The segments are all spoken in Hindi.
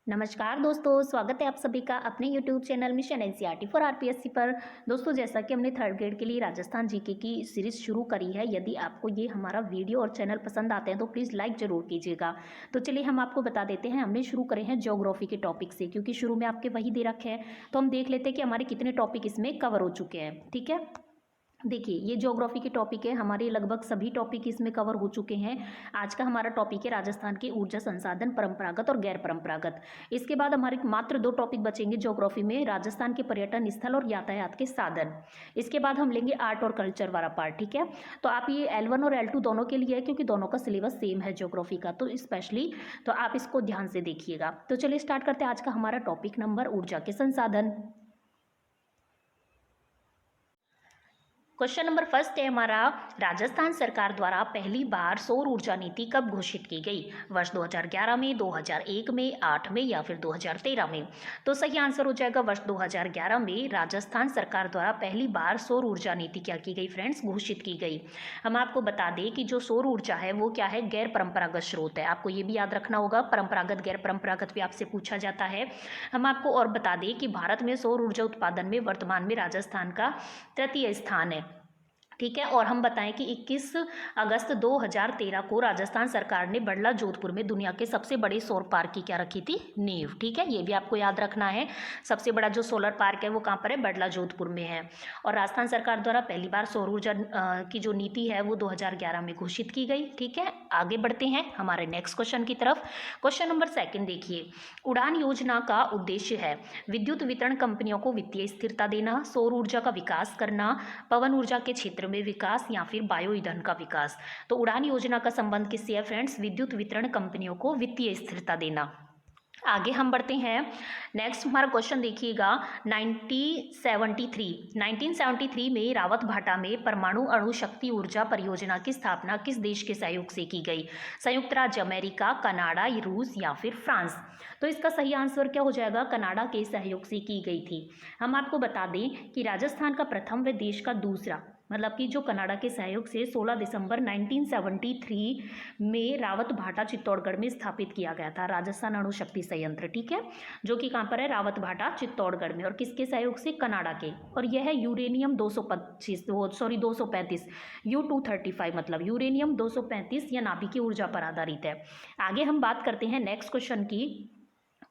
नमस्कार दोस्तों, स्वागत है आप सभी का अपने YouTube channel mission NCERT for RPSC पर। दोस्तों, जैसा कि हमने थर्ड ग्रेड के लिए राजस्थान जीके की सीरीज शुरू करी है, यदि आपको ये हमारा वीडियो और चैनल पसंद आते हैं तो प्लीज़ लाइक ज़रूर कीजिएगा। तो चलिए हम आपको बता देते हैं, हमने शुरू करे हैं ज्योग्राफी के टॉपिक से, क्योंकि शुरू में आपके वही दे रखे हैं। तो हम देख लेते हैं कि हमारे कितने टॉपिक इसमें कवर हो चुके हैं। ठीक है, देखिए ये ज्योग्राफी के टॉपिक है, हमारे लगभग सभी टॉपिक इसमें कवर हो चुके हैं। आज का हमारा टॉपिक है राजस्थान के ऊर्जा संसाधन, परंपरागत और गैर परंपरागत। इसके बाद हमारे मात्र 2 टॉपिक बचेंगे ज्योग्राफी में, राजस्थान के पर्यटन स्थल और यातायात के साधन। इसके बाद हम लेंगे आर्ट और कल्चर वाला पार्ट। ठीक है, तो आप ये L1 और L2 दोनों के लिए है, क्योंकि दोनों का सिलेबस सेम है ज्योग्राफी का, तो स्पेशली तो आप इसको ध्यान से देखिएगा। तो चलिए स्टार्ट करते हैं आज का हमारा टॉपिक नंबर ऊर्जा के संसाधन। क्वेश्चन नंबर फर्स्ट है हमारा, राजस्थान सरकार द्वारा पहली बार सौर ऊर्जा नीति कब घोषित की गई? वर्ष 2011 में, 2001 में, 8 में या फिर 2013 में? तो सही आंसर हो जाएगा वर्ष 2011 में राजस्थान सरकार द्वारा पहली बार सौर ऊर्जा नीति क्या की गई फ्रेंड्स, घोषित की गई। हम आपको बता दें कि जो सौर ऊर्जा है वो क्या है, गैर परंपरागत स्रोत है। आपको ये भी याद रखना होगा, परंपरागत गैर परंपरागत भी आपसे पूछा जाता है। हम आपको और बता दें कि भारत में सौर ऊर्जा उत्पादन में वर्तमान में राजस्थान का तृतीय स्थान है। ठीक है, और हम बताएं कि 21 अगस्त 2013 को राजस्थान सरकार ने बड़ला जोधपुर में दुनिया के सबसे बड़े सौर पार्क की क्या रखी थी, नींव। ठीक है, ये भी आपको याद रखना है। सबसे बड़ा जो सोलर पार्क है वो कहाँ पर है, बड़ला जोधपुर में है। और राजस्थान सरकार द्वारा पहली बार सौर ऊर्जा की जो नीति है वो 2011 में घोषित की गई। ठीक है, आगे बढ़ते हैं हमारे नेक्स्ट क्वेश्चन की तरफ। क्वेश्चन नंबर सेकेंड देखिए, उड़ान योजना का उद्देश्य है विद्युत वितरण कंपनियों को वित्तीय स्थिरता देना, सौर ऊर्जा का विकास करना, पवन ऊर्जा के क्षेत्र में विकास या फिर बायो ईंधन का विकास। तो उड़ान योजना का संबंध किससे है फ्रेंड्स, विद्युत वितरण कंपनियों को वित्तीय स्थिरता देना। आगे हम बढ़ते हैं, नेक्स्ट हमारा क्वेश्चन देखिएगा 1973 में रावत भाटा में परमाणु अणु शक्ति ऊर्जा परियोजना की स्थापना किस देश के सहयोग से की गई? संयुक्त राज्य अमेरिका, कनाडा, रूस या फिर फ्रांस? तो इसका सही आंसर क्या हो जाएगा, कनाडा के सहयोग से की गई थी। हम आपको बता दें कि राजस्थान का प्रथम व देश का दूसरा, मतलब कि जो कनाडा के सहयोग से 16 दिसंबर 1973 में रावत भाटा चित्तौड़गढ़ में स्थापित किया गया था राजस्थान अणु शक्ति संयंत्र। ठीक है, जो कि कहाँ पर है, रावत भाटा चित्तौड़गढ़ में, और किसके सहयोग से, कनाडा के। और यह है यूरेनियम 235 U-235, मतलब यूरेनियम 235 या नाभिकीय ऊर्जा पर आधारित है। आगे हम बात करते हैं नेक्स्ट क्वेश्चन की।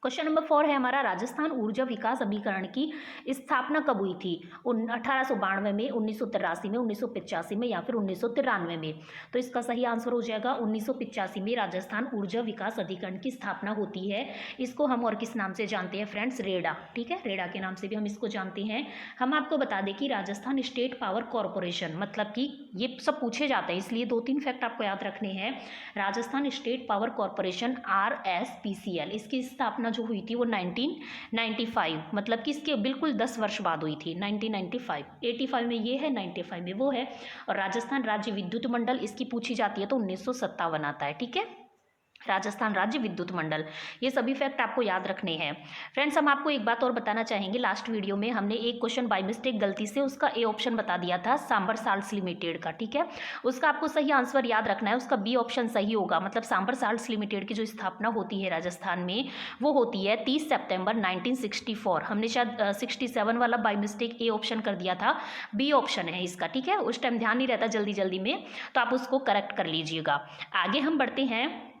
क्वेश्चन नंबर 4 है हमारा, राजस्थान ऊर्जा विकास अभिकरण की स्थापना कब हुई थी? 1892 में, 1983 में, 1985 में या फिर 1993 में? तो इसका सही आंसर हो जाएगा 1985 में राजस्थान ऊर्जा विकास अधिकरण की स्थापना होती है। इसको हम और किस नाम से जानते हैं फ्रेंड्स, रेडा। ठीक है, रेडा के नाम से भी हम इसको जानते हैं। हम आपको बता दें कि राजस्थान स्टेट पावर कॉरपोरेशन, मतलब कि ये सब पूछे जाते हैं इसलिए 2-3 फैक्ट आपको याद रखने हैं। Rajasthan state power corporation RSPCL, इसकी स्थापना जो हुई थी वो 1995, मतलब कि इसके बिल्कुल 10 वर्ष बाद हुई थी। 1995, 85 में ये है, 95 में वो है। और राजस्थान राज्य विद्युत मंडल इसकी पूछी जाती है तो 1957 आता है। ठीक है, राजस्थान राज्य विद्युत मंडल। ये सभी फैक्ट आपको याद रखने हैं। फ्रेंड्स, हम आपको एक बात और बताना चाहेंगे, लास्ट वीडियो में हमने एक क्वेश्चन बाय मिस्टेक गलती से उसका ए ऑप्शन बता दिया था, सांबर साल्ट्स लिमिटेड का। ठीक है, उसका आपको सही आंसर याद रखना है, उसका बी ऑप्शन सही होगा। मतलब सांबर साल्ट्स लिमिटेड की जो स्थापना होती है राजस्थान में वो होती है 30 सितंबर 1964। हमने शायद 67 वाला बाय मिस्टेक ए ऑप्शन कर दिया था, बी ऑप्शन है इसका। ठीक है, उस टाइम ध्यान नहीं रहता जल्दी जल्दी में, तो आप उसको करेक्ट कर लीजिएगा। आगे हम बढ़ते हैं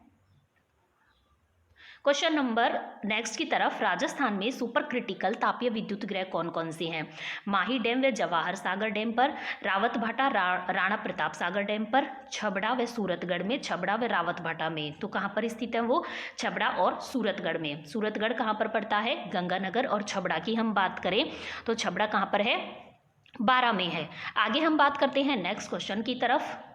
क्वेश्चन नंबर नेक्स्ट की तरफ। राजस्थान में सुपर क्रिटिकल तापीय विद्युत गृह कौन कौन से हैं? माही डैम व जवाहर सागर डैम पर, रावत भाटा राणा प्रताप सागर डैम पर, छबड़ा व सूरतगढ़ में, छबड़ा व रावत भाटा में। तो कहाँ पर स्थित है वो, छबड़ा और सूरतगढ़ में। सूरतगढ़ कहाँ पर पड़ता है, गंगानगर। और छबड़ा की हम बात करें तो छबड़ा कहाँ पर है, बारा में है। आगे हम बात करते हैं नेक्स्ट क्वेश्चन की तरफ।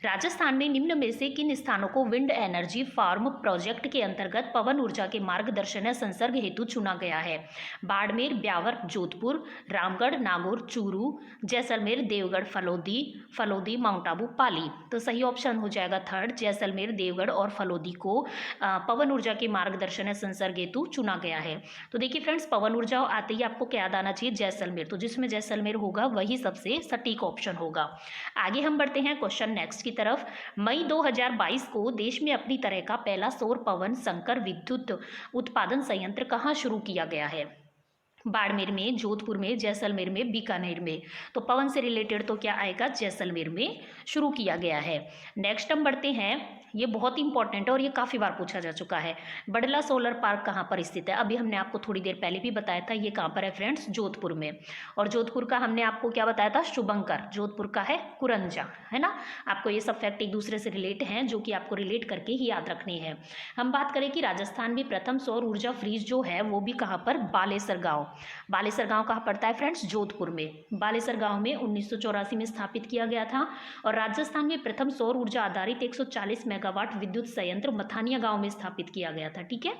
राजस्थान में निम्न में से किन स्थानों को विंड एनर्जी फार्म प्रोजेक्ट के अंतर्गत पवन ऊर्जा के मार्गदर्शन या संसर्ग हेतु चुना गया है? बाड़मेर, ब्यावर, जोधपुर, रामगढ़, नागौर, चूरू, जैसलमेर, देवगढ़, फलोदी, माउंट आबू, पाली। तो सही ऑप्शन हो जाएगा थर्ड, जैसलमेर, देवगढ़ और फलोदी को पवन ऊर्जा के मार्गदर्शन या संसर्ग हेतु चुना गया है। तो देखिए फ्रेंड्स, पवन ऊर्जा आते ही आपको क्या याद आना चाहिए, जैसलमेर। तो जिसमें जैसलमेर होगा वही सबसे सटीक ऑप्शन होगा। आगे हम बढ़ते हैं क्वेश्चन नेक्स्ट की तरफ, मई 2022 को देश में अपनी तरह का पहला सौर पवन संकर विद्युत उत्पादन संयंत्र कहाँ शुरू किया गया है? बाड़मेर में, जोधपुर में, जैसलमेर में, बीकानेर में। तो पवन से रिलेटेड तो क्या आएगा? जैसलमेर में शुरू किया गया है। नेक्स्ट हम बढ़ते हैं, ये बहुत इंपॉर्टेंट है और ये काफ़ी बार पूछा जा चुका है। बड़ला सोलर पार्क कहाँ पर स्थित है? अभी हमने आपको थोड़ी देर पहले भी बताया था, ये कहाँ पर है फ्रेंड्स? जोधपुर में। और जोधपुर का हमने आपको क्या बताया था? शुभंकर। जोधपुर का है कुरंजा, है ना। आपको ये सब फैक्ट एक दूसरे से रिलेट हैं, जो कि आपको रिलेट करके ही याद रखने हैं। हम बात करें कि राजस्थान में प्रथम सौर ऊर्जा फ्रीज जो है वो भी कहाँ पर? बालेसर गाँव। बालेसर गांव कहाँ पड़ता है फ्रेंड्स? जोधपुर में। बालेसर गांव में 1984 में स्थापित किया गया था। और राजस्थान में प्रथम सौर ऊर्जा आधारित 140 मेगावाट विद्युत संयंत्र मथानिया गांव में स्थापित किया गया था। ठीक है,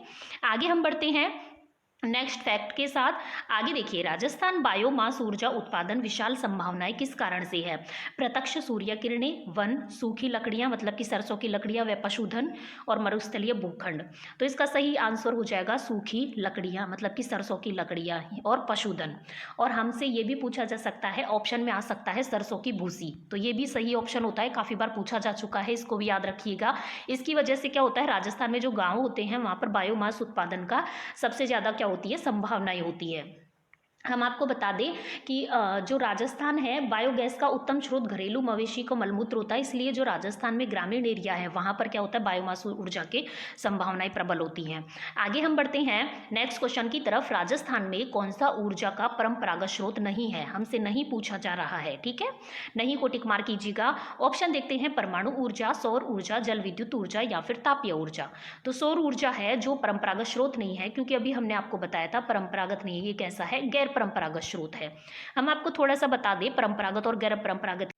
आगे हम बढ़ते हैं नेक्स्ट फैक्ट के साथ। आगे देखिए, राजस्थान बायोमास ऊर्जा उत्पादन विशाल संभावनाएं किस कारण से है? प्रत्यक्ष सूर्य किरणें, वन, सूखी लकड़ियां मतलब कि सरसों की लकड़ियां व पशुधन, और मरुस्थलीय भूखंड। तो इसका सही आंसर हो जाएगा सूखी लकड़ियां मतलब कि सरसों की लकड़ियां और पशुधन। और हमसे ये भी पूछा जा सकता है, ऑप्शन में आ सकता है सरसों की भूसी, तो ये भी सही ऑप्शन होता है, काफ़ी बार पूछा जा चुका है, इसको भी याद रखिएगा। इसकी वजह से क्या होता है, राजस्थान में जो गाँव होते हैं वहाँ पर बायोमास उत्पादन का सबसे ज़्यादा क्या होती है? संभावनाएं होती है। हम आपको बता दें कि जो राजस्थान है, बायोगैस का उत्तम स्रोत घरेलू मवेशी को मलमूत्र होता है, इसलिए जो राजस्थान में ग्रामीण एरिया है वहाँ पर क्या होता है? बायोमास ऊर्जा के संभावनाएं प्रबल होती हैं। आगे हम बढ़ते हैं नेक्स्ट क्वेश्चन की तरफ। राजस्थान में कौन सा ऊर्जा का परंपरागत स्रोत नहीं है? हमसे नहीं पूछा जा रहा है, ठीक है, नहीं को टिक मार कीजिएगा। ऑप्शन देखते हैं, परमाणु ऊर्जा, सौर ऊर्जा, जल विद्युत ऊर्जा या फिर तापीय ऊर्जा। तो सौर ऊर्जा है जो परंपरागत स्रोत नहीं है, क्योंकि अभी हमने आपको बताया था परंपरागत नहीं है, ये कैसा है? गैर परंपरागत स्रोत है। हम आपको थोड़ा सा बता दें परंपरागत और गैर परंपरागत।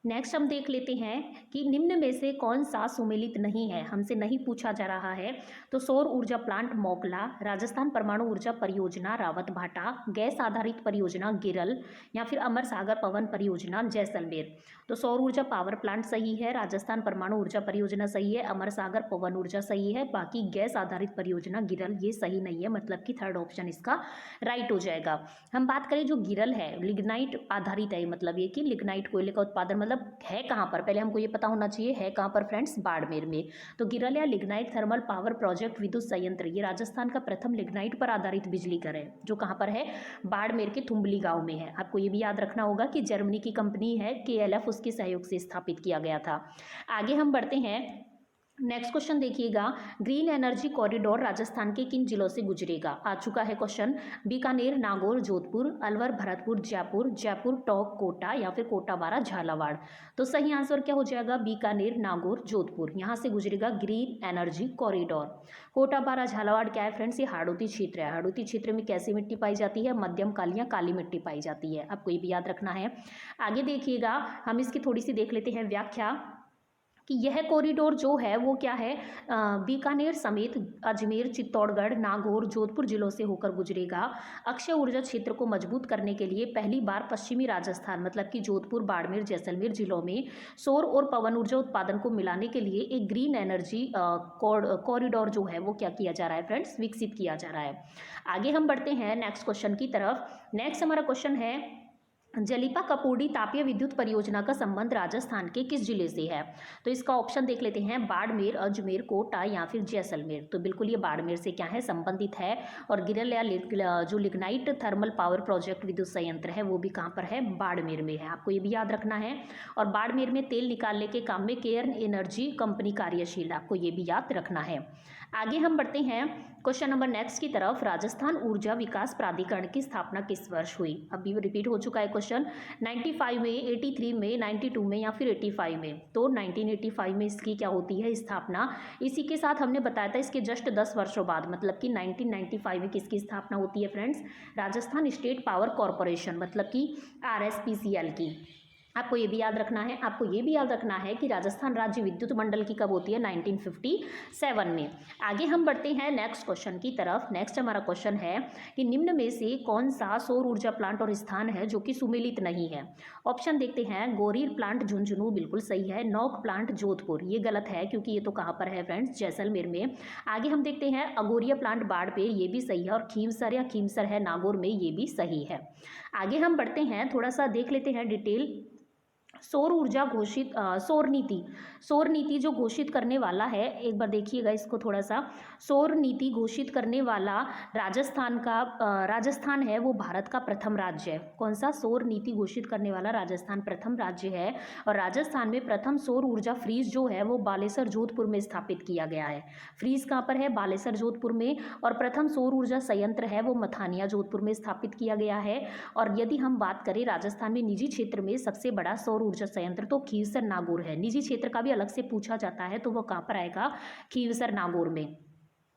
नेक्स्ट हम देख लेते हैं कि निम्न में से कौन सा सुमेलित नहीं है? हमसे नहीं पूछा जा रहा है। तो सौर ऊर्जा प्लांट मोकला, राजस्थान परमाणु ऊर्जा परियोजना रावत भाटा, गैस आधारित परियोजना गिरल, या फिर अमर सागर पवन परियोजना जैसलमेर। तो सौर ऊर्जा पावर प्लांट सही है, राजस्थान परमाणु ऊर्जा परियोजना सही है, अमर सागर पवन ऊर्जा सही है, बाकी गैस आधारित परियोजना गिरल ये सही नहीं है, मतलब कि थर्ड ऑप्शन इसका राइट हो जाएगा। हम बात करें जो गिरल है, लिग्नाइट आधारित है, मतलब ये कि लिग्नाइट कोयले का उत्पादन मतलब है कहाँ पर? पहले हमको ये पता होना चाहिए है कहाँ पर फ्रेंड्स? बाड़मेर में। तो गिरल या लिग्नाइट थर्मल पावर प्रोजेक्ट विद्युत संयंत्र, ये राजस्थान का प्रथम लिग्नाइट पर आधारित बिजली घर है, जो कहाँ पर है? बाड़मेर के थुम्बली गांव में है। आपको ये भी याद रखना होगा कि जर्मनी की कंपनी है KLF, उसके सहयोग से स्थापित किया गया था। आगे हम बढ़ते हैं, नेक्स्ट क्वेश्चन देखिएगा, ग्रीन एनर्जी कॉरिडोर राजस्थान के किन जिलों से गुजरेगा? आ चुका है क्वेश्चन। बीकानेर, नागौर, जोधपुर, अलवर, भरतपुर, जयपुर, जयपुर टोंक, कोटा या फिर कोटा बारा झालावाड़। तो सही आंसर क्या हो जाएगा? बीकानेर, नागौर, जोधपुर, यहाँ से गुजरेगा ग्रीन एनर्जी कॉरिडोर। कोटा बारा झालावाड़ क्या है फ्रेंड्स? ये हाड़ौती क्षेत्र है। हाड़ौती क्षेत्र में कैसी मिट्टी पाई जाती है? मध्यम काली या काली मिट्टी पाई जाती है, आपको ये भी याद रखना है। आगे देखिएगा, हम इसकी थोड़ी सी देख लेते हैं व्याख्या कि यह कॉरिडोर जो है वो क्या है? बीकानेर समेत अजमेर, चित्तौड़गढ़, नागौर, जोधपुर जिलों से होकर गुजरेगा। अक्षय ऊर्जा क्षेत्र को मजबूत करने के लिए पहली बार पश्चिमी राजस्थान मतलब कि जोधपुर, बाड़मेर, जैसलमेर जिलों में सौर और पवन ऊर्जा उत्पादन को मिलाने के लिए एक ग्रीन एनर्जी कॉरिडोर जो है वो क्या किया जा रहा है फ्रेंड्स? विकसित किया जा रहा है। आगे हम बढ़ते हैं नेक्स्ट क्वेश्चन की तरफ। नेक्स्ट हमारा क्वेश्चन है, जलीपा कपूर्डी तापीय विद्युत परियोजना का संबंध राजस्थान के किस जिले से है? तो इसका ऑप्शन देख लेते हैं, बाड़मेर, अजमेर, कोटा या फिर जैसलमेर। तो बिल्कुल ये बाड़मेर से क्या है? संबंधित है। और गिरल या जो लिग्नाइट थर्मल पावर प्रोजेक्ट विद्युत संयंत्र है वो भी कहाँ पर है? बाड़मेर में है, आपको ये भी याद रखना है। और बाड़मेर में तेल निकालने के काम में केयर्न एनर्जी कंपनी कार्यशील, आपको ये भी याद रखना है। आगे हम बढ़ते हैं क्वेश्चन नंबर नेक्स्ट की तरफ। राजस्थान ऊर्जा विकास प्राधिकरण की स्थापना किस वर्ष हुई? अभी रिपीट हो चुका है क्वेश्चन। 95 में, 83 में, 92 में या फिर 85 में? तो 1985 में इसकी क्या होती है? स्थापना। इसी के साथ हमने बताया था इसके जस्ट 10 वर्षों बाद मतलब कि 1995 में किसकी स्थापना होती है friends? Rajasthan state power corporation मतलब कि RSPCL की। आपको ये भी याद रखना है। आपको ये भी याद रखना है कि राजस्थान राज्य विद्युत मंडल की कब होती है? 1957 में। आगे हम बढ़ते हैं नेक्स्ट क्वेश्चन की तरफ। नेक्स्ट हमारा क्वेश्चन है कि निम्न में से कौन सा सौर ऊर्जा प्लांट और स्थान है जो कि सुमेलित नहीं है? ऑप्शन देखते हैं, गोरीर प्लांट झुंझुनू बिल्कुल सही है, नौक प्लांट जोधपुर ये गलत है क्योंकि ये तो कहाँ पर है फ्रेंड्स? जैसलमेर में। आगे हम देखते हैं, अगोरिया प्लांट बाड़मेर ये भी सही है, और खीमसर या खीमसर है नागौर में, ये भी सही है। आगे हम बढ़ते हैं, थोड़ा सा देख लेते हैं डिटेल सौर नीति जो घोषित करने वाला है, एक बार देखिएगा इसको थोड़ा सा। सौर नीति घोषित करने वाला राजस्थान है वो भारत का प्रथम राज्य है। कौन सा? सौर नीति घोषित करने वाला राजस्थान प्रथम राज्य है। और राजस्थान में प्रथम सौर ऊर्जा फ्रीज जो है वो बालेसर जोधपुर में स्थापित किया गया है। फ्रीज कहाँ पर है? बालेसर जोधपुर में। और प्रथम सौर ऊर्जा संयंत्र है वो मथानिया जोधपुर में स्थापित किया गया है। और यदि हम बात करें राजस्थान में निजी क्षेत्र में सबसे बड़ा सौर ऊर्जा संयंत्र तो खीवसर नागौर है। निजी क्षेत्र का भी अलग से पूछा जाता है तो वो कहाँ पर आएगा? खीवसर नागौर में।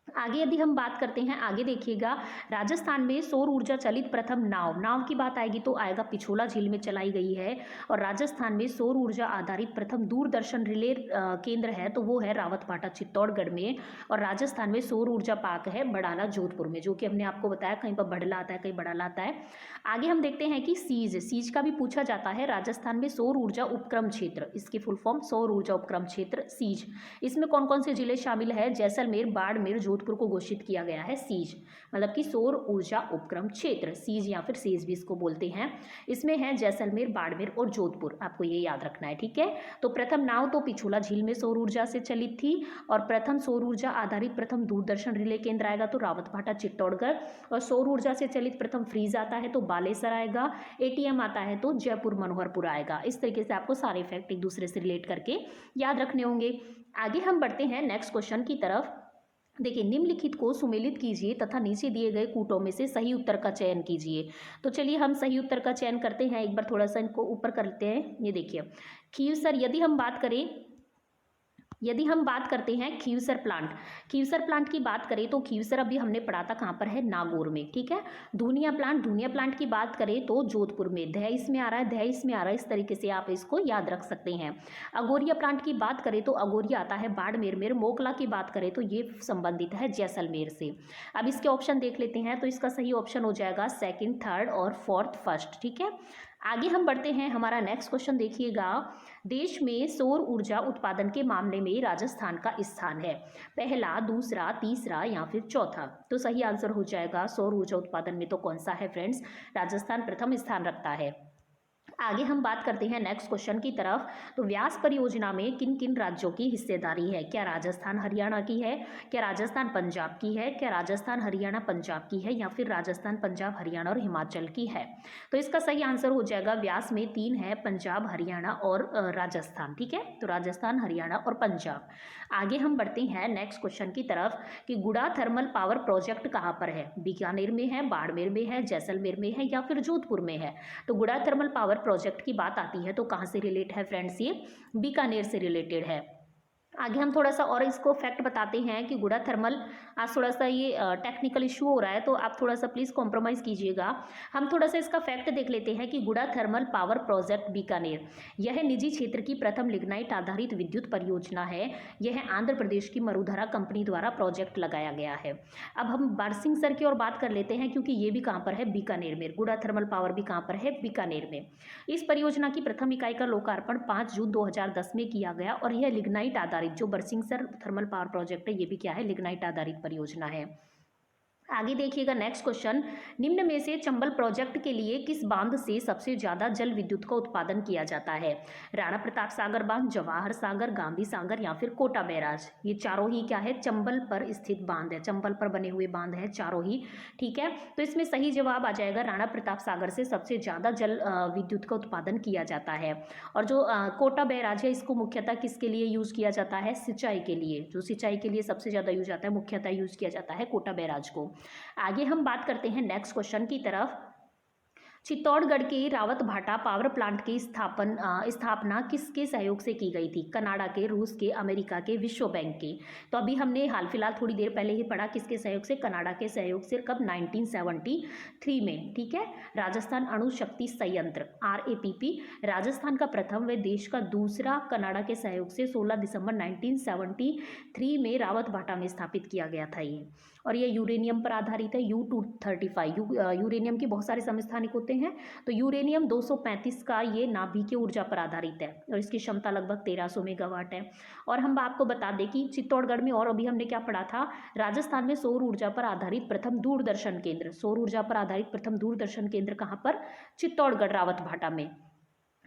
आगे यदि हम बात करते हैं, आगे देखिएगा, राजस्थान में सौर ऊर्जा चलित प्रथम नाव की बात आएगी तो आएगा पिछोला झील में चलाई गई है। और राजस्थान में सौर ऊर्जा आधारित प्रथम दूरदर्शन रिले केंद्र है तो वो है रावतभाटा चित्तौड़गढ़ में। और राजस्थान में सौर ऊर्जा पार्क है बड़ाला जोधपुर में, जो कि हमने आपको बताया कहीं पर बड़ला आता है कहीं बड़ाला आता है। आगे हम देखते हैं कि सीज का भी पूछा जाता है। राजस्थान में सौर ऊर्जा उपक्रम क्षेत्र, इसकी फुल फॉर्म सौर ऊर्जा उपक्रम क्षेत्र सीज। इसमें कौन कौन से जिले शामिल है? जैसलमेर, बाड़मेर, जोधपुर को घोषित किया गया है सीज, मतलब कि सौर ऊर्जा उपक्रम क्षेत्र, सीज या फिर सेज भी इसको बोलते हैं। इसमें है जैसलमेर, बाड़मेर और जोधपुर, आपको ये याद रखना है, ठीक है। तो प्रथम नाव तो पिछोला झील में सौर ऊर्जा से चलित थी। और प्रथम सौर ऊर्जा आधारित प्रथम दूरदर्शन रिले केंद्र आएगा तो रावतभाटा चित्तौड़गढ़। और सौर ऊर्जा से चलित प्रथम फ्रीज आता है तो बालेसर आएगा। एटीएम आता है तो जयपुर मनोहरपुर आएगा। इस तरीके से आपको सारे फैक्ट एक दूसरे से रिलेट करके याद रखने होंगे। आगे हम बढ़ते हैं नेक्स्ट क्वेश्चन की तरफ। देखिए, निम्नलिखित को सुमेलित कीजिए तथा नीचे दिए गए कूटों में से सही उत्तर का चयन कीजिए। तो चलिए हम सही उत्तर का चयन करते हैं। एक बार थोड़ा सा इनको ऊपर करते हैं। ये देखिए, खीवसर, यदि हम बात करते हैं खीवसर प्लांट की बात करें तो खीवसर अभी हमने पढ़ा था कहाँ पर है? नागौर में, ठीक है। धुनिया प्लांट की बात करें तो जोधपुर में। दह इसमें आ रहा है, इस तरीके से आप इसको याद रख सकते हैं। अगोरिया प्लांट की बात करें तो अगोरिया आता है बाड़मेर में। मोकला की बात करें तो ये संबंधित है जैसलमेर से। अब इसके ऑप्शन देख लेते हैं तो इसका सही ऑप्शन हो जाएगा सेकंड, थर्ड और फोर्थ, फर्स्ट, ठीक है। आगे हम बढ़ते हैं। हमारा नेक्स्ट क्वेश्चन देखिएगा, देश में सौर ऊर्जा उत्पादन के मामले में राजस्थान का स्थान है पहला, दूसरा, तीसरा या फिर चौथा। तो सही आंसर हो जाएगा सौर ऊर्जा उत्पादन में तो कौन सा है फ्रेंड्स? राजस्थान प्रथम स्थान रखता है। आगे हम बात करते हैं नेक्स्ट क्वेश्चन की तरफ। तो व्यास परियोजना में किन किन राज्यों की हिस्सेदारी है? क्या राजस्थान हरियाणा की है? क्या राजस्थान पंजाब की है? क्या राजस्थान हरियाणा पंजाब की है? या फिर राजस्थान पंजाब हरियाणा और हिमाचल की है? तो इसका सही आंसर हो जाएगा व्यास में 3 है, पंजाब, हरियाणा और राजस्थान, ठीक है। तो राजस्थान, हरियाणा और पंजाब। आगे हम बढ़ते हैं नेक्स्ट क्वेश्चन की तरफ कि गुड़ा थर्मल पावर प्रोजेक्ट कहाँ पर है? बीकानेर में है, बाड़मेर में है, जैसलमेर में है या फिर जोधपुर में है? तो गुड़ा थर्मल पावर प्रोजेक्ट की बात आती है तो कहाँ से रिलेट है फ्रेंड्स? ये बीकानेर से रिलेटेड है। आगे हम थोड़ा सा और इसको फैक्ट बताते हैं कि गुड़ा थर्मल, आज थोड़ा सा ये टेक्निकल इशू हो रहा है तो आप थोड़ा सा प्लीज़ कॉम्प्रोमाइज़ कीजिएगा। हम थोड़ा सा इसका फैक्ट देख लेते हैं कि गुड़ा थर्मल पावर प्रोजेक्ट बीकानेर, यह निजी क्षेत्र की प्रथम लिग्नाइट आधारित विद्युत परियोजना है। यह आंध्र प्रदेश की मरुधरा कंपनी द्वारा प्रोजेक्ट लगाया गया है। अब हम बारसिंग सर की ओर बात कर लेते हैं क्योंकि ये भी कहाँ पर है? बीकानेर में। गुड़ा थर्मल पावर भी कहाँ पर है? बीकानेर में। इस परियोजना की प्रथम इकाई का लोकार्पण 5 जून 2010 में किया गया और यह लिग्नाइट आधारित, जो बरसिंगसर थर्मल पावर प्रोजेक्ट है ये भी क्या है? लिग्नाइट आधारित परियोजना है। आगे देखिएगा नेक्स्ट क्वेश्चन, निम्न में से चंबल प्रोजेक्ट के लिए किस बांध से सबसे ज्यादा जल विद्युत का उत्पादन किया जाता है? राणा प्रताप सागर बांध, जवाहर सागर, गांधी सागर या फिर कोटा बैराज। ये चारों ही क्या है? चंबल पर स्थित बांध है, चंबल पर बने हुए बांध है चारों ही, ठीक है। तो इसमें सही जवाब आ जाएगा राणा प्रताप सागर से सबसे ज्यादा जल विद्युत का उत्पादन किया जाता है। और जो कोटा बैराज है इसको मुख्यतः किसके लिए यूज किया जाता है? सिंचाई के लिए। जो सिंचाई के लिए सबसे ज्यादा यूज आता है, मुख्यतः यूज किया जाता है कोटा बैराज को। आगे हम बात करते हैं नेक्स्ट क्वेश्चन की तरफ। चित्तौड़गढ़ के रावतभाटा पावर प्लांट की स्थापना किसके सहयोग से की गई थी? कनाडा के, रूस के, अमेरिका के, विश्व बैंक के। तो अभी हमने हाल फिलहाल थोड़ी देर पहले ही पढ़ा किसके सहयोग से? कनाडा के सहयोग से। कब? 1973 में, ठीक है। राजस्थान अणु शक्ति संयंत्र RAPP राजस्थान का प्रथम व देश का दूसरा कनाडा के सहयोग से 16 दिसंबर 1973 में रावतभाटा में स्थापित किया गया था ये। और ये यूरेनियम पर आधारित है, U-235। यूरेनियम के बहुत सारे समस्थानिक होते हैं तो यूरेनियम 235 का ये नाभिकीय ऊर्जा पर आधारित है और इसकी क्षमता लगभग 1300 मेगावाट है। और हम आपको बता दें कि चित्तौड़गढ़ में, और अभी हमने क्या पढ़ा था, राजस्थान में सौर ऊर्जा पर आधारित प्रथम दूरदर्शन केंद्र, सौर ऊर्जा पर आधारित प्रथम दूरदर्शन केंद्र कहाँ पर? चित्तौड़गढ़ रावतभाटा में।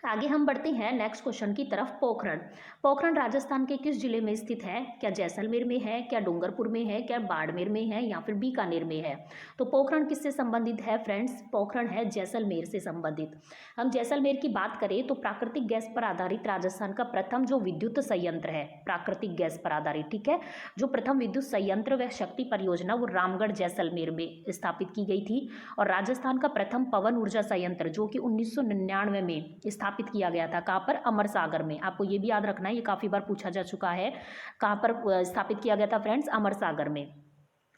आगे हम बढ़ते हैं नेक्स्ट क्वेश्चन की तरफ। पोखरण। पोखरण राजस्थान के किस जिले में स्थित है? क्या जैसलमेर में है, क्या डूंगरपुर में है, क्या बाड़मेर में है, या फिर बीकानेर में है? तो पोखरण किससे संबंधित है फ्रेंड्स? पोखरण है जैसलमेर से संबंधित। हम जैसलमेर की बात करें तो प्राकृतिक गैस पर आधारित राजस्थान का प्रथम जो विद्युत संयंत्र है, प्राकृतिक गैस पर आधारित, ठीक है, जो प्रथम विद्युत संयंत्र व शक्ति परियोजना वो रामगढ़ जैसलमेर में स्थापित की गई थी। और राजस्थान का प्रथम पवन ऊर्जा संयंत्र जो कि 1999 में स्थापित किया गया था, कहाँ पर? अमर सागर में। आपको ये भी याद रखना है, ये काफ़ी बार पूछा जा चुका है। कहाँ पर स्थापित किया गया था फ्रेंड्स? अमर सागर में।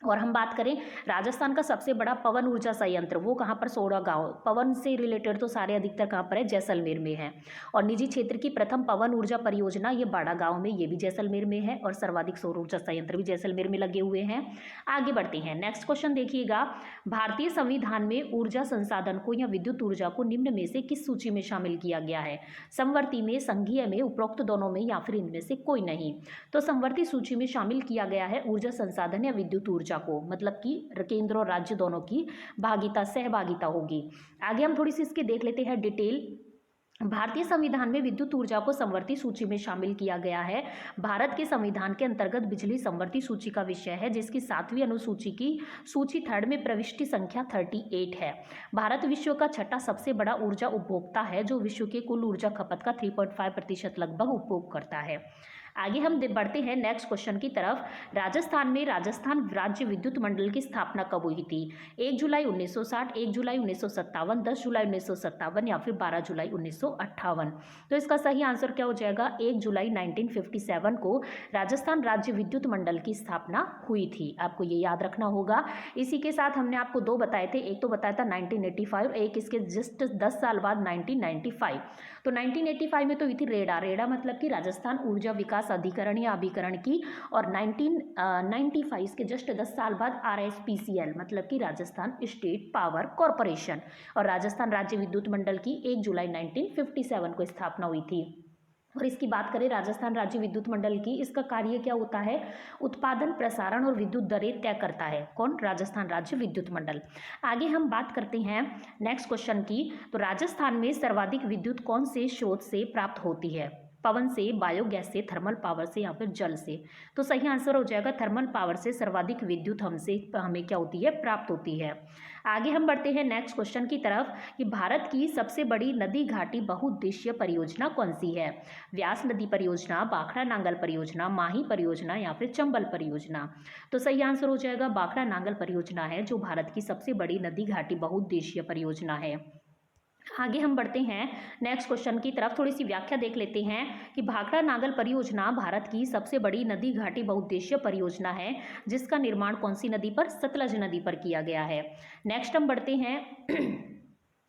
और हम बात करें राजस्थान का सबसे बड़ा पवन ऊर्जा संयंत्र, वो कहाँ पर? सोड़ा गांव। पवन से रिलेटेड तो सारे अधिकतर कहाँ पर है? जैसलमेर में है। और निजी क्षेत्र की प्रथम पवन ऊर्जा परियोजना ये बाड़ा गांव में, ये भी जैसलमेर में है। और सर्वाधिक सौर ऊर्जा संयंत्र भी जैसलमेर में लगे हुए हैं। आगे बढ़ते हैं, नेक्स्ट क्वेश्चन देखिएगा। भारतीय संविधान में ऊर्जा संसाधन को या विद्युत ऊर्जा को निम्न में से किस सूची में शामिल किया गया है? समवर्ती में, संघीय में, उपरोक्त दोनों में, या फिर इनमें से कोई नहीं? तो समवर्ती सूची में शामिल किया गया है ऊर्जा संसाधन या विद्युत ऊर्जा को, मतलब कि केंद्र और राज्य दोनों की भागीदारी, सहभागिता होगी। आगे हम थोड़ी सी इसके देख लेते हैं डिटेल। भारतीय संविधान में विद्युत ऊर्जा को समवर्ती सूची में शामिल किया गया है। भारत के संविधान के अंतर्गत बिजली समवर्ती सूची का विषय है, जिसकी 7वीं अनुसूची की सूची 3 में प्रविष्टि संख्या 38 है। भारत विश्व का छठा सबसे बड़ा ऊर्जा उपभोक्ता है, जो विश्व के कुल ऊर्जा खपत का 3.5% लगभग उपभोग करता है। आगे हम बढ़ते हैं नेक्स्ट क्वेश्चन की तरफ। राजस्थान में राजस्थान राज्य विद्युत मंडल की स्थापना कब हुई थी? 1 जुलाई 1960, 1 जुलाई 1957, 10 जुलाई 1957, या फिर 12 जुलाई 1958? तो इसका सही आंसर क्या हो जाएगा? 1 जुलाई 1957 को राजस्थान राज्य विद्युत मंडल की स्थापना हुई थी। आपको ये याद रखना होगा। इसी के साथ हमने आपको दो बताए थे, एक तो बताया था 1985, एक इसके जस्ट 10 साल बाद 1995। तो 1985 में तो हुई थी रेडा। रेडा मतलब कि राजस्थान ऊर्जा विकास अधिकरण या अभिकरण की। और 1995 के जस्ट 10 साल बाद RSPCL मतलब कि राजस्थान स्टेट पावर कॉरपोरेशन। और राजस्थान राज्य विद्युत मंडल की 1 जुलाई 1957 को स्थापना हुई थी। और इसकी बात करें राजस्थान राज्य विद्युत मंडल की, इसका कार्य क्या होता है? उत्पादन, प्रसारण और विद्युत दरें तय करता है। कौन? राजस्थान राज्य विद्युत मंडल। आगे हम बात करते हैं नेक्स्ट क्वेश्चन की। तो राजस्थान में सर्वाधिक विद्युत कौन से स्रोत से प्राप्त होती है? पवन से, बायोगैस से, थर्मल पावर से, या फिर जल से? तो सही आंसर हो जाएगा थर्मल पावर से सर्वाधिक विद्युत हमें क्या होती है? प्राप्त होती है। आगे हम बढ़ते हैं नेक्स्ट क्वेश्चन की तरफ कि भारत की सबसे बड़ी नदी घाटी बहुउद्देशीय परियोजना कौन सी है? व्यास नदी परियोजना, भाखड़ा नांगल परियोजना, माही परियोजना, या फिर चंबल परियोजना? तो सही आंसर हो जाएगा भाखड़ा नांगल परियोजना है, जो भारत की सबसे बड़ी नदी घाटी बहुउद्देशीय परियोजना है। आगे हम बढ़ते हैं नेक्स्ट क्वेश्चन की तरफ, थोड़ी सी व्याख्या देख लेते हैं कि भाखड़ा नांगल परियोजना भारत की सबसे बड़ी नदी घाटी बहुउद्देशीय परियोजना है, जिसका निर्माण कौन सी नदी पर? सतलज नदी पर किया गया है। नेक्स्ट हम बढ़ते हैं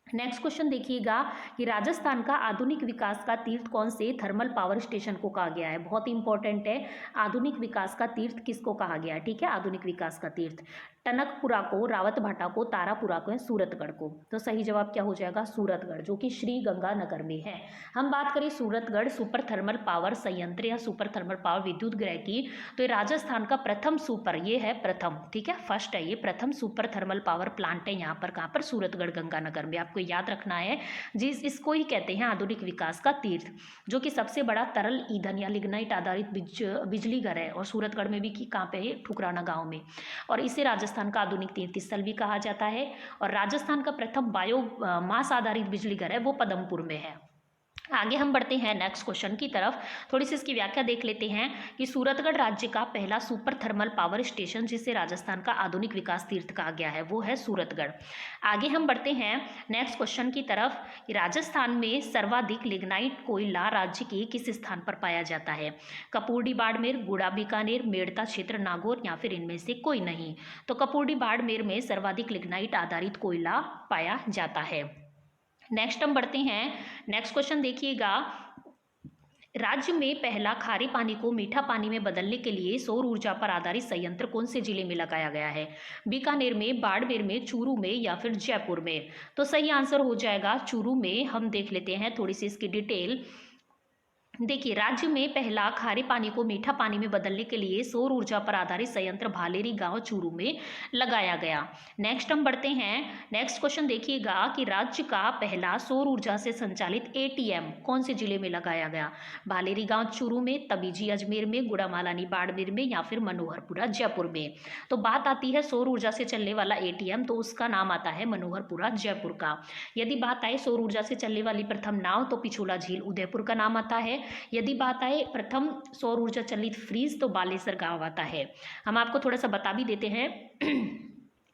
नेक्स्ट क्वेश्चन देखिएगा कि राजस्थान का आधुनिक विकास का तीर्थ कौन से थर्मल पावर स्टेशन को कहा गया है? बहुत इंपॉर्टेंट है, आधुनिक विकास का तीर्थ किसको कहा गया है? ठीक है, आधुनिक विकास का तीर्थ टनकपुरा को, रावतभाटा को, तारापुरा को, सूरतगढ़ को? तो सही जवाब क्या हो जाएगा? सूरतगढ़, जो कि श्री गंगानगर में है। हम बात करें सूरतगढ़ सुपर थर्मल पावर संयंत्र या सुपर थर्मल पावर विद्युत गृह की, तो ये राजस्थान का प्रथम सुपर, ये है प्रथम, ठीक है, फर्स्ट है ये, प्रथम सुपर थर्मल पावर प्लांट है यहाँ पर। कहाँ पर? सूरतगढ़ गंगानगर में। आपको याद रखना है जिस इसको ही कहते हैं आधुनिक विकास का तीर्थ, जो कि सबसे बड़ा तरल ईंधन या लिग्नाइट आधारित बिजली घर है। और सूरतगढ़ में भी कहाँ पे है? ठुकराना गांव में। और इसे राजस्थान का आधुनिक तीर्थ स्थल भी कहा जाता है। और राजस्थान का प्रथम बायो मास आधारित बिजली घर है, वो पदमपुर में है। आगे हम बढ़ते हैं नेक्स्ट क्वेश्चन की तरफ, थोड़ी सी इसकी व्याख्या देख लेते हैं कि सूरतगढ़ राज्य का पहला सुपर थर्मल पावर स्टेशन जिसे राजस्थान का आधुनिक विकास तीर्थ कहा गया है, वो है सूरतगढ़। आगे हम बढ़ते हैं नेक्स्ट क्वेश्चन की तरफ कि राजस्थान में सर्वाधिक लिग्नाइट कोयला राज्य के किस स्थान पर पाया जाता है? कपूरडी बाड़मेर, गुड़ा बीकानेर, मेड़ता क्षेत्र नागौर, या फिर इनमें से कोई नहीं? तो कपूरडी बाड़मेर में सर्वाधिक लिग्नाइट आधारित कोयला पाया जाता है। नेक्स्ट हम बढ़ते हैं नेक्स्ट क्वेश्चन देखिएगा, राज्य में पहला खारे पानी को मीठा पानी में बदलने के लिए सौर ऊर्जा पर आधारित संयंत्र कौन से जिले में लगाया गया है? बीकानेर में, बाड़मेर में, चूरू में, या फिर जयपुर में? तो सही आंसर हो जाएगा चूरू में। हम देख लेते हैं थोड़ी सी इसकी डिटेल। देखिए, राज्य में पहला खारे पानी को मीठा पानी में बदलने के लिए सौर ऊर्जा पर आधारित संयंत्र भालेरी गांव चूरू में लगाया गया। नेक्स्ट हम बढ़ते हैं। नेक्स्ट क्वेश्चन देखिएगा कि राज्य का पहला सौर ऊर्जा से संचालित एटीएम कौन से जिले में लगाया गया? भालेरी गांव चूरू में, तबीजी अजमेर में, गुड़ामालानी बाड़मेर में या फिर मनोहरपुरा जयपुर में। तो बात आती है सौर ऊर्जा से चलने वाला एटीएम, तो उसका नाम आता है मनोहरपुरा जयपुर का। यदि बात आए सौर ऊर्जा से चलने वाली प्रथम नाव, तो पिछोला झील उदयपुर का नाम आता है। यदि बात आए प्रथम सौर ऊर्जा चलित फ्रीज, तो बालेसर गांव आता है। हम आपको थोड़ा सा बता भी देते हैं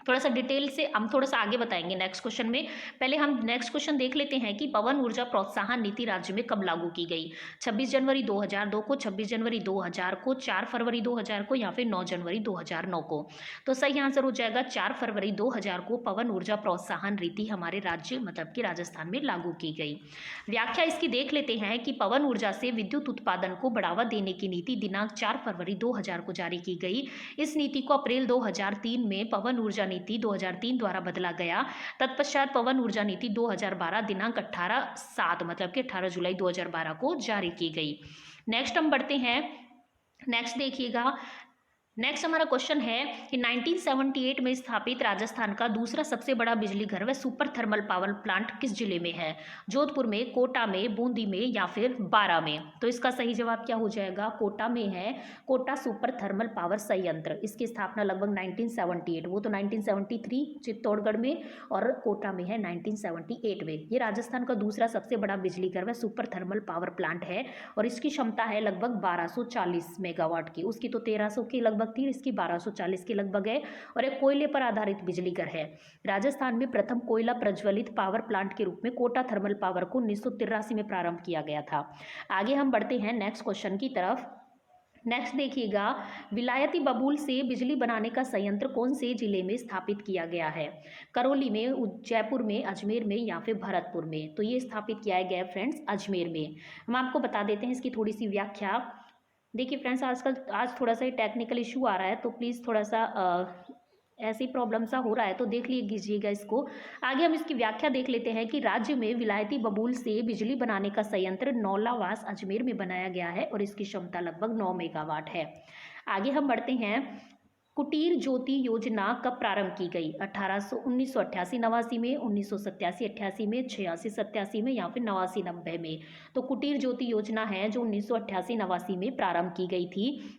थोड़ा सा डिटेल से हम थोड़ा सा आगे बताएंगे नेक्स्ट क्वेश्चन में। पहले हम नेक्स्ट क्वेश्चन देख लेते हैं कि पवन ऊर्जा प्रोत्साहन नीति राज्य में कब लागू की गई? 26 जनवरी 2002 को, 26 जनवरी 2000 को, 4 फरवरी 2000 को या फिर 9 जनवरी 2009 को। तो सही आंसर हो जाएगा 4 फरवरी 2000 को पवन ऊर्जा प्रोत्साहन नीति हमारे राज्य मतलब कि राजस्थान में लागू की गई। व्याख्या इसकी देख लेते हैं कि पवन ऊर्जा से विद्युत उत्पादन को बढ़ावा देने की नीति दिनांक 4 फरवरी 2000 को जारी की गई। इस नीति को अप्रैल 2003 में पवन ऊर्जा नीति 2003 द्वारा बदला गया। तत्पश्चात पवन ऊर्जा नीति 2012 दिनांक 18/7 मतलब कि 18 जुलाई 2012 को जारी की गई। नेक्स्ट हम बढ़ते हैं। नेक्स्ट देखिएगा, नेक्स्ट हमारा क्वेश्चन है कि 1978 में स्थापित राजस्थान का दूसरा सबसे बड़ा बिजली घर व सुपर थर्मल पावर प्लांट किस जिले में है? जोधपुर में, कोटा में, बूंदी में या फिर बारा में? तो इसका सही जवाब क्या हो जाएगा? कोटा में है कोटा सुपर थर्मल पावर संयंत्र। इसकी स्थापना लगभग 1978, वो तो 1973 चित्तौड़गढ़ में और कोटा में है 1978 में। ये राजस्थान का दूसरा सबसे बड़ा बिजली घर व सुपर थर्मल पावर प्लांट है और इसकी क्षमता है लगभग 1240 मेगावाट की। उसकी तो 1300 की लगभग थी, इसकी 1240 के लगभग है और एक कोयले पर आधारित बिजली घर है। राजस्थान में प्रथम कोयला प्रज्वलित पावर प्लांट के रूप में कोटा थर्मल पावर को 1983 में प्रारंभ किया गया था। आगे हम बढ़ते हैं नेक्स्ट क्वेश्चन की तरफ। नेक्स्ट देखिएगा, विलायती बबूल से बिजली बनाने का संयंत्र कौन से जिले में स्थापित किया गया है? करौली में, जयपुर में, अजमेर में या फिर भरतपुर में? तो ये स्थापित किया गया है फ्रेंड्स अजमेर में। हम आपको बता देते हैं इसकी थोड़ी सी व्याख्या। देखिए फ्रेंड्स, आज थोड़ा सा टेक्निकल इशू आ रहा है, तो प्लीज़ थोड़ा सा ऐसी प्रॉब्लम सा हो रहा है, तो देख लीजिएगा इसको। आगे हम इसकी व्याख्या देख लेते हैं कि राज्य में विलायती बबूल से बिजली बनाने का संयंत्र नौलावास अजमेर में बनाया गया है और इसकी क्षमता लगभग 9 मेगावाट है। आगे हम बढ़ते हैं। कुटीर ज्योति योजना कब प्रारंभ की गई? 1988-89 में, 1987-88 में, 86-87 में या फिर 89-90 में? तो कुटीर ज्योति योजना है जो 1988-89 में प्रारंभ की गई थी।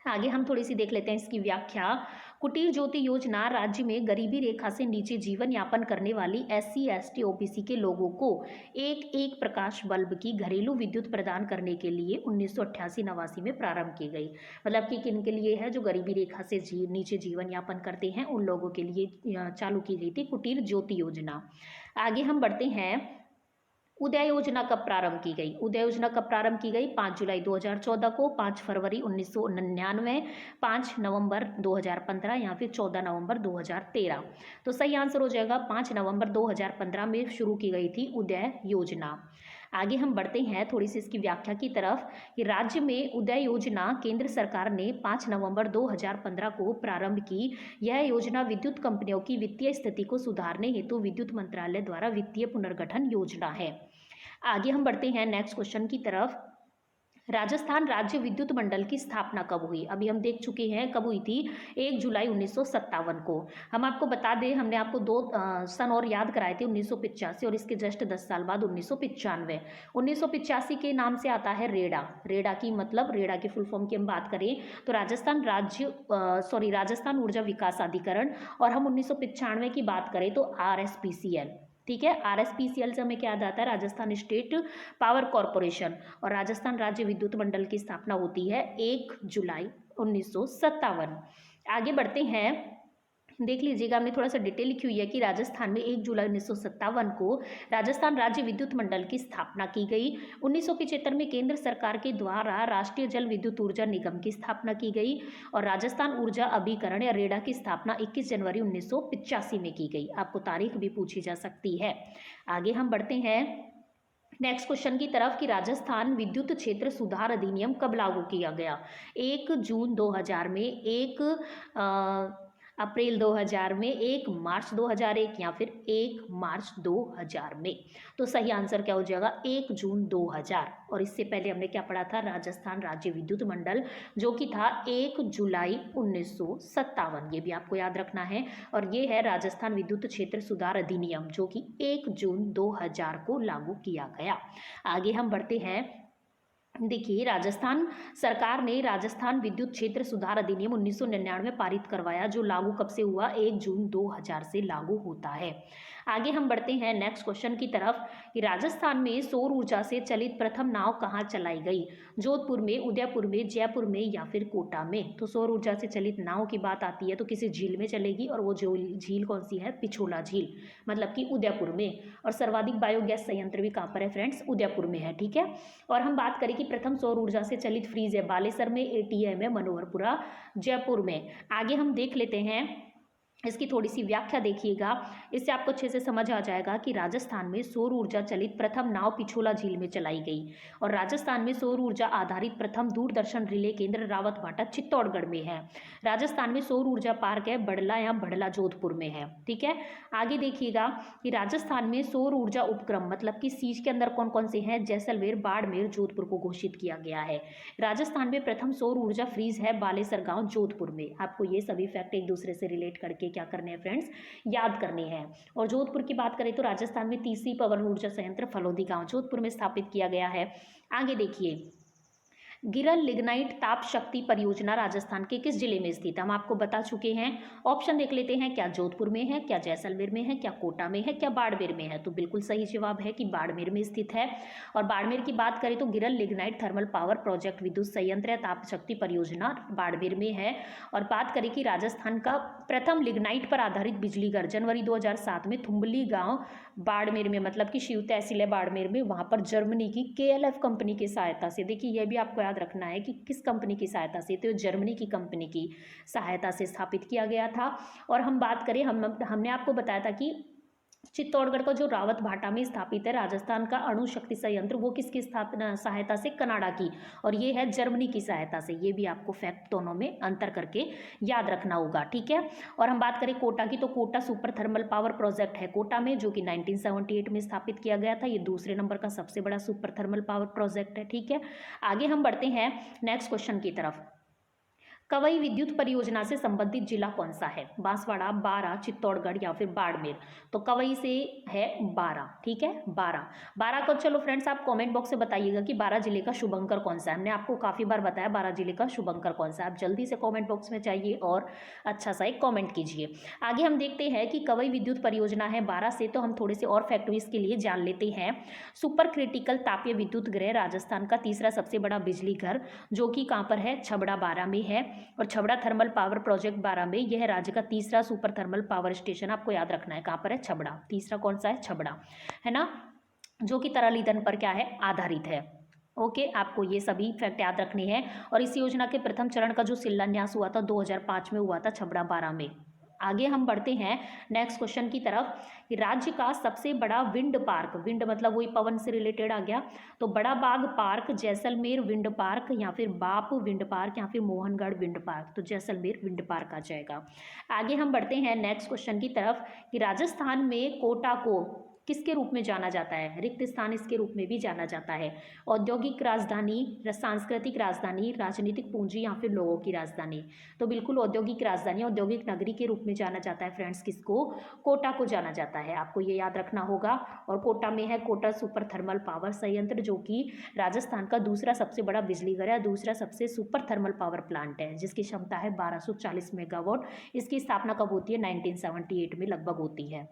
आगे हम थोड़ी सी देख लेते हैं इसकी व्याख्या। कुटीर ज्योति योजना राज्य में गरीबी रेखा से नीचे जीवन यापन करने वाली SC, ST, OBC के लोगों को एक प्रकाश बल्ब की घरेलू विद्युत प्रदान करने के लिए 1988-89 में प्रारंभ की गई। मतलब कि किन के लिए है? जो गरीबी रेखा से नीचे जीवन यापन करते हैं उन लोगों के लिए चालू की गई थी कुटीर ज्योति योजना। आगे हम बढ़ते हैं। उदय योजना कब प्रारंभ की गई? उदय योजना कब प्रारंभ की गई? 5 जुलाई 2014 को, 5 फरवरी 1999, 5 नवंबर 2015 या फिर 14 नवंबर 2013? तो सही आंसर हो जाएगा 5 नवंबर 2015 में शुरू की गई थी उदय योजना। आगे हम बढ़ते हैं थोड़ी सी इसकी व्याख्या की तरफ कि राज्य में उदय योजना केंद्र सरकार ने 5 नवंबर 2015 को प्रारंभ की। यह योजना विद्युत कंपनियों की वित्तीय स्थिति को सुधारने हेतु विद्युत मंत्रालय द्वारा वित्तीय पुनर्गठन योजना है। आगे हम बढ़ते हैं नेक्स्ट क्वेश्चन की तरफ। राजस्थान राज्य विद्युत मंडल की स्थापना कब हुई? अभी हम देख चुके हैं कब हुई थी, 1 जुलाई 1957 को। हम आपको बता दें, हमने आपको 2 सन और याद कराए थे, 1985 और इसके जस्ट 10 साल बाद 1995। 1985 के नाम से आता है रेडा। रेडा की मतलब, रेडा की फुल फॉर्म की हम बात करें तो राजस्थान ऊर्जा विकास अधिकरण, और हम 1995 की बात करें तो RSPCL। ठीक है, RSPCL से हमें क्या याद आता है? Rajasthan state power corporation. और राजस्थान राज्य विद्युत मंडल की स्थापना होती है 1 जुलाई 1957। आगे बढ़ते हैं। देख लीजिएगा, हमने थोड़ा सा डिटेल लिखी हुई है कि राजस्थान में 1 जुलाई 1957 को राजस्थान राज्य विद्युत मंडल की स्थापना की गई। 1975 में केंद्र सरकार के द्वारा राष्ट्रीय जल विद्युत ऊर्जा निगम की स्थापना की गई और राजस्थान ऊर्जा अभिकरण या रेडा की स्थापना 21 जनवरी 1985 में की गई। आपको तारीख भी पूछी जा सकती है। आगे हम बढ़ते हैं नेक्स्ट क्वेश्चन की तरफ कि राजस्थान विद्युत क्षेत्र सुधार अधिनियम कब लागू किया गया? 1 जून 2000 में, 1 अप्रैल 2000 में, 1 मार्च 2001 या फिर 1 मार्च 2000 में। तो सही आंसर क्या हो जाएगा? 1 जून 2000। और इससे पहले हमने क्या पढ़ा था? राजस्थान राज्य विद्युत मंडल, जो कि था 1 जुलाई 1957। ये भी आपको याद रखना है। और ये है राजस्थान विद्युत क्षेत्र सुधार अधिनियम, जो कि 1 जून 2000 को लागू किया गया। आगे हम बढ़ते हैं। देखिए, राजस्थान सरकार ने राजस्थान विद्युत क्षेत्र सुधार अधिनियम 1999 पारित करवाया, जो लागू कब से हुआ? 1 जून 2000 से लागू होता है। आगे हम बढ़ते हैं नेक्स्ट क्वेश्चन की तरफ कि राजस्थान में सौर ऊर्जा से चलित प्रथम नाव कहाँ चलाई गई? जोधपुर में, उदयपुर में, जयपुर में या फिर कोटा में? तो सौर ऊर्जा से चलित नाव की बात आती है तो किसी झील में चलेगी, और वो जो झील कौन सी है? पिछोला झील, मतलब कि उदयपुर में। और सर्वाधिक बायोगैस संयंत्र भी कहाँ पर है फ्रेंड्स? उदयपुर में है। ठीक है। और हम बात करें कि प्रथम सौर ऊर्जा से चलित फ्रीज है बालेसर में, एटीएम है मनोहरपुरा, जयपुर में। आगे हम देख लेते हैं, इसकी थोड़ी सी व्याख्या देखिएगा, इससे आपको अच्छे से समझ आ जाएगा कि राजस्थान में सौर ऊर्जा चलित प्रथम नाव पिछोला झील में चलाई गई। और राजस्थान में सौर ऊर्जा आधारित प्रथम दूरदर्शन रिले केंद्र रावतभाटा चित्तौड़गढ़ में है। राजस्थान में सौर ऊर्जा पार्क है बड़ला या बड़ला जोधपुर में है। ठीक है। आगे देखिएगा कि राजस्थान में सौर ऊर्जा उपक्रम, मतलब कि सीज के अंदर कौन कौन से हैं? जैसलमेर, बाड़मेर, जोधपुर को घोषित किया गया है। राजस्थान में प्रथम सौर ऊर्जा फ्रीज है बालेसर गांव, जोधपुर में। आपको ये सभी फैक्ट एक दूसरे से रिलेट करके क्या करने हैं फ्रेंड्स? याद करने हैं। और जोधपुर की बात करें तो राजस्थान में तीसरी पवन ऊर्जा संयंत्र फलोदी गांव, जोधपुर में स्थापित किया गया है। आगे देखिए, गिरल लिग्नाइट ताप शक्ति परियोजना राजस्थान के किस जिले में स्थित है? हम आपको बता चुके हैं। ऑप्शन देख लेते हैं, क्या जोधपुर में है, क्या जैसलमेर में है, क्या कोटा में है, क्या बाड़मेर में है? तो बिल्कुल सही जवाब है कि बाड़मेर में स्थित है। और बाड़मेर की बात करें तो गिरल लिग्नाइट थर्मल पावर प्रोजेक्ट विद्युत संयंत्र ताप शक्ति परियोजना बाड़मेर में है। और बात करें कि राजस्थान का प्रथम लिग्नाइट पर आधारित बिजली घर जनवरी 2007 में थुम्बली गांव बाड़मेर में, मतलब कि शिव तहसील है बाड़मेर में, वहां पर जर्मनी की KLF कंपनी की सहायता से, देखिए यह भी आपको याद रखना है कि किस कंपनी की सहायता से, तो जर्मनी की कंपनी की सहायता से स्थापित किया गया था। और हम बात करें, हमने आपको बताया था कि चित्तौड़गढ़ का जो रावतभाटा में स्थापित है राजस्थान का अणु शक्ति संयंत्र, वो किसकी स्थापना सहायता से? कनाडा की, और ये है जर्मनी की सहायता से। ये भी आपको फैक्ट दोनों में अंतर करके याद रखना होगा। ठीक है। और हम बात करें कोटा की, तो Kota super thermal power project है कोटा में, जो कि 1978 में स्थापित किया गया था। ये दूसरे नंबर का सबसे बड़ा सुपर थर्मल पावर प्रोजेक्ट है। ठीक है। आगे हम बढ़ते हैं नेक्स्ट क्वेश्चन की तरफ। कवई विद्युत परियोजना से संबंधित जिला कौन सा है? बांसवाड़ा, बारा, चित्तौड़गढ़ या फिर बाड़मेर? तो कवई से है बारा। ठीक है, बारा। बारा को चलो फ्रेंड्स आप कमेंट बॉक्स से बताइएगा कि बारा जिले का शुभंकर कौन सा है। हमने आपको काफ़ी बार बताया बारा जिले का शुभंकर कौन सा है। आप जल्दी से कॉमेंट बॉक्स में जाइए और अच्छा सा एक कॉमेंट कीजिए। आगे हम देखते हैं कि कवई विद्युत परियोजना है बारा से, तो हम थोड़े से और फैक्ट इसके लिए जान लेते हैं। सुपर क्रिटिकल तापीय विद्युत गृह राजस्थान का तीसरा सबसे बड़ा बिजली घर, जो कि कहाँ पर है? छबड़ा, बारा में है। और छबड़ा थर्मल पावर प्रोजेक्ट 12 में, यह राज्य का तीसरा सुपर थर्मल पावर स्टेशन, आपको याद रखना है कहाँ पर है? छबड़ा। तीसरा कौन सा है? छबड़ा, है ना, जो कि तरल ईंधन पर क्या है? आधारित है। ओके, आपको ये सभी फैक्ट याद रखने हैं। और इस योजना के प्रथम चरण का जो शिलान्यास हुआ था 2005 में हुआ था छबड़ा 12 में। आगे हम बढ़ते हैं नेक्स्ट क्वेश्चन की तरफ। राज्य का सबसे बड़ा विंड पार्क, विंड मतलब वही पवन से रिलेटेड आ गया, तो बड़ा बाग पार्क, जैसलमेर विंड पार्क या फिर बाप विंड पार्क या फिर मोहनगढ़ विंड पार्क? तो जैसलमेर विंड पार्क आ जाएगा। आगे हम बढ़ते हैं नेक्स्ट क्वेश्चन की तरफ कि राजस्थान में कोटा को किसके रूप में जाना जाता है? रिक्त स्थान इसके रूप में भी जाना जाता है। औद्योगिक राजधानी, सांस्कृतिक राजधानी, राजनीतिक पूंजी या फिर लोगों की राजधानी? तो बिल्कुल औद्योगिक राजधानी, औद्योगिक नगरी के रूप में जाना जाता है फ्रेंड्स। किसको? कोटा को जाना जाता है। आपको ये याद रखना होगा। और कोटा में है कोटा सुपर थर्मल पावर संयंत्र, जो कि राजस्थान का दूसरा सबसे बड़ा बिजली घर है, दूसरा सबसे सुपर थर्मल पावर प्लांट है, जिसकी क्षमता है 1240 मेगावाट। इसकी स्थापना कब होती है? 1978 में लगभग होती है।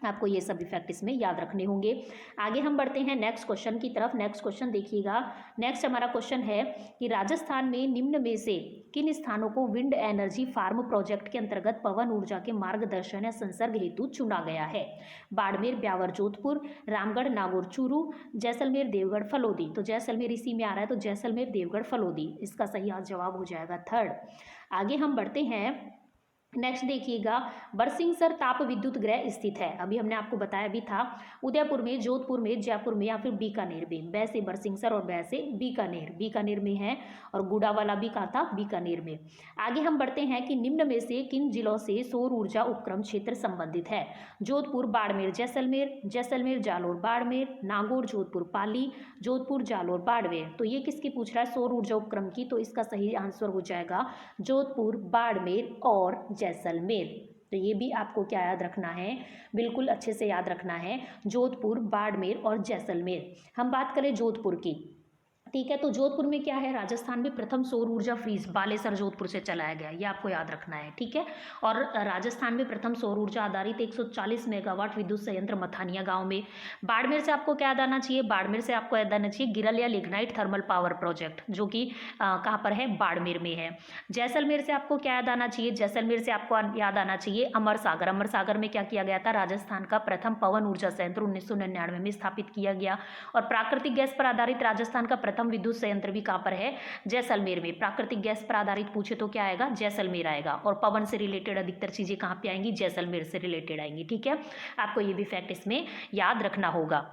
आपको ये सभी फैक्ट इसमें याद रखने होंगे। आगे हम बढ़ते हैं नेक्स्ट क्वेश्चन की तरफ। नेक्स्ट क्वेश्चन देखिएगा। नेक्स्ट हमारा क्वेश्चन है कि राजस्थान में निम्न में से किन स्थानों को विंड एनर्जी फार्म प्रोजेक्ट के अंतर्गत पवन ऊर्जा के मार्गदर्शन या संसर्ग हेतु चुना गया है? बाड़मेर, ब्यावर, जोधपुर, रामगढ़, नागौर, चूरू, जैसलमेर, देवगढ़, फलोदी? तो जैसलमेर इसी में आ रहा है, तो जैसलमेर, देवगढ़, फलोदी इसका सही जवाब हो जाएगा थर्ड। आगे हम बढ़ते हैं नेक्स्ट देखिएगा, बरसिंहसर ताप विद्युत गृह स्थित है। अभी हमने आपको बताया भी था, उदयपुर में, जोधपुर में, जयपुर में या फिर बीकानेर में। बै से बरसिंहसर और बै से बीकानेर, बीकानेर में है। और गुड़ा वाला भी कहा था, बीकानेर में। आगे हम बढ़ते हैं कि निम्न में से किन जिलों से सौर ऊर्जा उपक्रम क्षेत्र संबंधित है। जोधपुर, बाड़मेर, जैसलमेर, जैसलमेर, जालोर, बाड़मेर, नागौर, जोधपुर, पाली, जोधपुर, जालोर, बाड़मेर। तो ये किसकी पूछ रहा है, सौर ऊर्जा उपक्रम की। तो इसका सही आंसर हो जाएगा जोधपुर, बाड़मेर और जैसलमेर। तो ये भी आपको क्या याद रखना है, बिल्कुल अच्छे से याद रखना है, जोधपुर, बाड़मेर और जैसलमेर। हम बात करें जोधपुर की, ठीक है। तो जोधपुर में क्या है, राजस्थान में प्रथम सौर ऊर्जा फ्रीज बालेसर जोधपुर से चलाया गया, ये आपको याद रखना है, ठीक है। और राजस्थान में प्रथम सौर ऊर्जा आधारित 140 मेगावाट विद्युत संयंत्र मथानिया गांव में। बाड़मेर से आपको क्या याद आना चाहिए, बाड़मेर से आपको याद आना चाहिए गिरलिया लिग्नाइट थर्मल पावर प्रोजेक्ट, जो कि कहाँ पर है, बाड़मेर में है। जैसलमेर से आपको क्या याद आना चाहिए, जैसलमेर से आपको याद आना चाहिए अमर सागर। अमर सागर में क्या किया गया था, राजस्थान का प्रथम पवन ऊर्जा संयंत्र 1999 में स्थापित किया गया। और प्राकृतिक गैस पर आधारित राजस्थान का प्रथम विद्युत संयंत्र भी कहाँ पर है, जैसलमेर में। प्राकृतिक गैस पर आधारित पूछे तो क्या आएगा, जैसलमेर आएगा। और पवन से रिलेटेड अधिकतर चीजें कहाँ पे आएंगी, जैसलमेर से रिलेटेड आएंगी, ठीक है। आपको ये भी फैक्ट इसमें याद रखना होगा।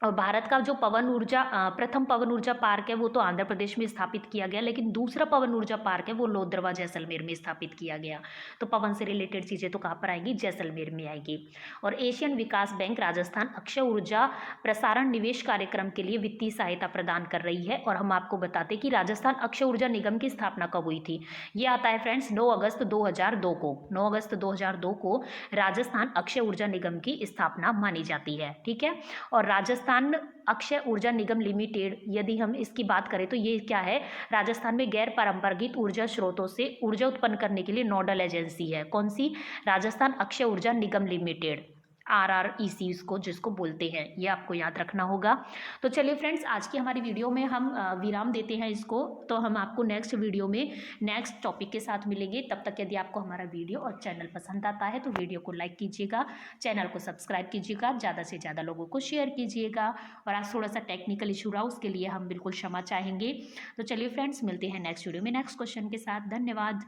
और भारत का जो पवन ऊर्जा प्रथम पवन ऊर्जा पार्क है वो तो आंध्र प्रदेश में स्थापित किया गया, लेकिन दूसरा पवन ऊर्जा पार्क है वो लोहद्रवा जैसलमेर में स्थापित किया गया। तो पवन से रिलेटेड चीज़ें तो कहाँ पर आएगी, जैसलमेर में आएगी। और एशियन विकास बैंक राजस्थान अक्षय ऊर्जा प्रसारण निवेश कार्यक्रम के लिए वित्तीय सहायता प्रदान कर रही है। और हम आपको बताते कि राजस्थान अक्षय ऊर्जा निगम की स्थापना कब हुई थी। ये आता है फ्रेंड्स 9 अगस्त 2002 को। 9 अगस्त 2002 को राजस्थान अक्षय ऊर्जा निगम की स्थापना मानी जाती है, ठीक है। और राजस्थान अक्षय ऊर्जा निगम लिमिटेड, यदि हम इसकी बात करें तो ये क्या है, राजस्थान में गैर पारंपरिक ऊर्जा स्रोतों से ऊर्जा उत्पन्न करने के लिए नोडल एजेंसी है। कौन सी, राजस्थान अक्षय ऊर्जा निगम लिमिटेड, RREC इसको जिसको बोलते हैं, ये आपको याद रखना होगा। तो चलिए फ्रेंड्स, आज की हमारी वीडियो में हम विराम देते हैं इसको। तो हम आपको नेक्स्ट वीडियो में नेक्स्ट टॉपिक के साथ मिलेंगे। तब तक यदि आपको हमारा वीडियो और चैनल पसंद आता है तो वीडियो को लाइक कीजिएगा, चैनल को सब्सक्राइब कीजिएगा, ज़्यादा से ज़्यादा लोगों को शेयर कीजिएगा। और आज थोड़ा सा टेक्निकल इशू रहा, उसके लिए हम बिल्कुल क्षमा चाहेंगे। तो चलिए फ्रेंड्स, मिलते हैं नेक्स्ट वीडियो में नेक्स्ट क्वेश्चन के साथ। धन्यवाद।